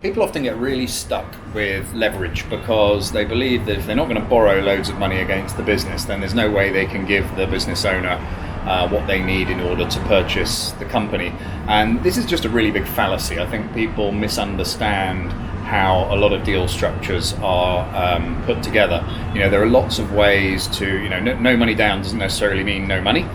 People often get really stuck with leverage because they believe that if they're not going to borrow loads of money against the business, then there's no way they can give the business owner what they need in order to purchase the company. And this is just a really big fallacy. I think people misunderstand how a lot of deal structures are put together. There are lots of ways to, no money down doesn't necessarily mean no money.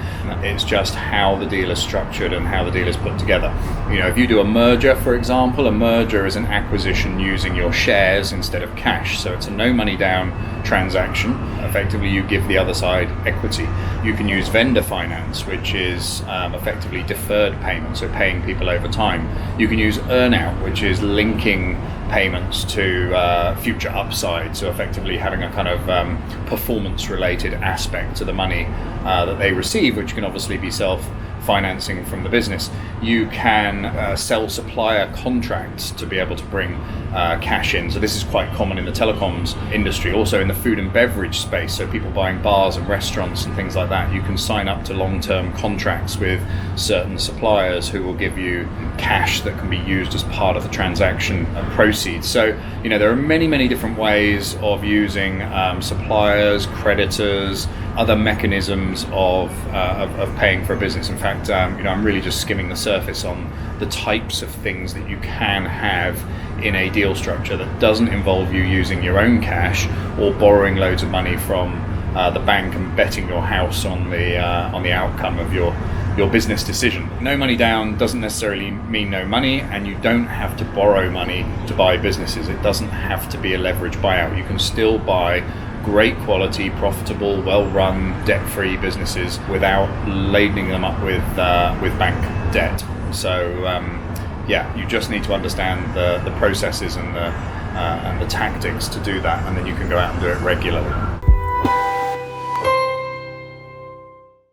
It's just how the deal is structured and how the deal is put together. If you do a merger, for example, a merger is an acquisition using your shares instead of cash. So it's a no money down transaction. Effectively, you give the other side equity. You can use vendor finance, which is effectively deferred payment, so paying people over time. You can use earn-out, which is linking payments to future upside, so effectively having a kind of performance-related aspect to the money that they receive, which can obviously be self-financing from the business. You can sell supplier contracts to be able to bring cash in. So this is quite common in the telecoms industry, also in the food and beverage space. So people buying bars and restaurants and things like that, you can sign up to long-term contracts with certain suppliers who will give you cash that can be used as part of the transaction proceeds. So there are many, many different ways of using suppliers, creditors, other mechanisms of paying for a business. In fact, I'm really just skimming the surface on the types of things that you can have in a deal structure that doesn't involve you using your own cash or borrowing loads of money from the bank and betting your house on the outcome of your business decision. No money down doesn't necessarily mean no money, and you don't have to borrow money to buy businesses. It doesn't have to be a leverage buyout. You can still buy great quality, profitable, well-run, debt-free businesses without ladening them up with bank debt. So you just need to understand the processes and the tactics to do that, and then you can go out and do it regularly.